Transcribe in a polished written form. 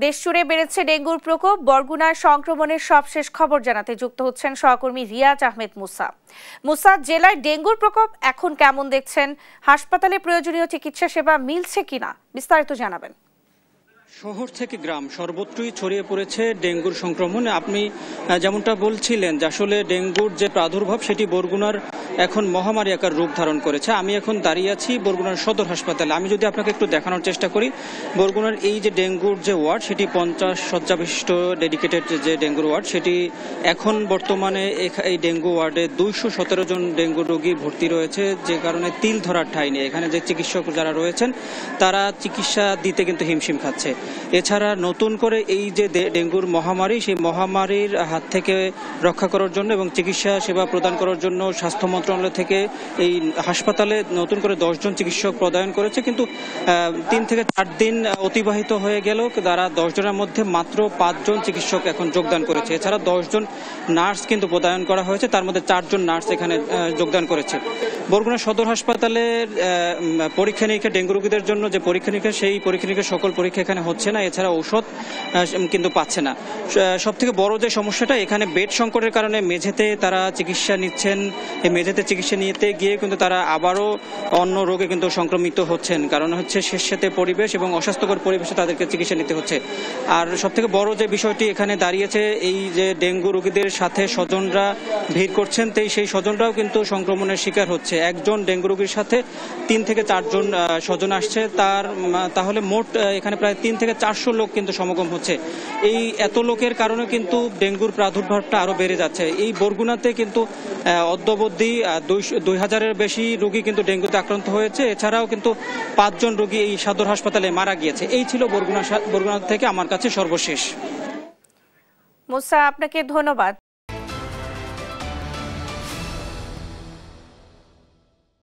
দেশজুড়ে বেড়েছে ডেঙ্গুর প্রকোপ। বরগুনার সংক্রমণের সবশেষ খবর জানাতে যুক্ত হচ্ছেন সহকর্মী রিয়াজ আহমেদ মুসা। মুসা, জেলায় ডেঙ্গুর প্রকোপ এখন কেমন দেখছেন? হাসপাতালে প্রয়োজনীয় চিকিৎসা সেবা মিলছে কিনা বিস্তারিত জানাবেন। শহর থেকে গ্রাম সর্বত্রই ছড়িয়ে পড়েছে ডেঙ্গুর সংক্রমণ। আপনি যেমনটা বলছিলেন যে আসলে ডেঙ্গুর যে প্রাদুর্ভাব সেটি বরগুনার এখন মহামারী আকার রূপ ধারণ করেছে। আমি এখন দাঁড়িয়ে আছি বরগুনার সদর হাসপাতালে। আমি যদি আপনাকে একটু দেখানোর চেষ্টা করি, বরগুনার এই যে ডেঙ্গুর যে ওয়ার্ড সেটি 50 শয্যাবিশিষ্ট ডেডিকেটেড যে ডেঙ্গুর ওয়ার্ড, সেটি এখন বর্তমানে এই ডেঙ্গু ওয়ার্ডে 217 জন ডেঙ্গু রোগী ভর্তি রয়েছে, যে কারণে তিল ধরার ঠাঁই নেই। এখানে যে চিকিৎসক যারা রয়েছেন তারা চিকিৎসা দিতে কিন্তু হিমশিম খাচ্ছে। এছাড়া নতুন করে এই যে ডেঙ্গুর মহামারী, সেই মহামারীর হাত থেকে রক্ষা করার জন্য এবং চিকিৎসা সেবা প্রদান করার জন্য স্বাস্থ্য মন্ত্রণালয় থেকে এই হাসপাতালে নতুন করে 10 জন চিকিৎসক প্রদান করেছে। কিন্তু 3 থেকে 4 দিন অতিবাহিত হয়ে গেল, তারা 10 জনের মধ্যে মাত্র 5 জন চিকিৎসক এখন যোগদান করেছে। এছাড়া 10 জন নার্স কিন্তু প্রদান করা হয়েছে, তার মধ্যে 4 জন নার্স এখানে যোগদান করেছে। বরগুনা সদর হাসপাতালের পরীক্ষা নিরীক্ষা ডেঙ্গু রোগীদের জন্য যে পরীক্ষা নিরীক্ষা, সেই পরীক্ষা নিরীক্ষা সকল পরীক্ষা এখানে হচ্ছে না। এছাড়া ঔষধ কিন্তু পাচ্ছে না। সব থেকে বড় যে সমস্যাটা, এখানে বেড সংকটের কারণে মেঝেতে তারা চিকিৎসা নিচ্ছেন। এই মেঝেতে চিকিৎসা নিতে গিয়ে কিন্তু তারা আবারও অন্য রোগে কিন্তু সংক্রমিত হচ্ছেন, কারণ হচ্ছে স্বেচ্ছাতে পরিবেশ এবং অস্বাস্থ্যকর পরিবেশে তাদেরকে চিকিৎসা নিতে হচ্ছে। আর সব থেকে বড় যে বিষয়টি এখানে দাঁড়িয়েছে, এই যে ডেঙ্গু রোগীদের সাথে স্বজনরা ভিড় করছেন, সেই স্বজনরাও কিন্তু সংক্রমণের শিকার হচ্ছে। একজন ডেঙ্গু রোগীর সাথে 3 থেকে 4 জন স্বজন আসছে, তাহলে মোট এখানে প্রায় 3 থেকে 400 লোক কিন্তু সমাগম হচ্ছে। এই এত লোকের কারণে কিন্তু ডেঙ্গুর প্রাদুর্ভাবটা আরো বেড়ে যাচ্ছে। এই বরগুনাতে কিন্তু অদ্যাবধি 2000-এর বেশি রোগী কিন্তু ডেঙ্গুতে আক্রান্ত হয়েছে। এছাড়াও কিন্তু 5 জন রোগী এই সদর হাসপাতালে মারা গিয়েছে। এই ছিল বরগুনা থেকে আমার কাছে সর্বশেষ। মুসা, আপনাকে ধন্যবাদ।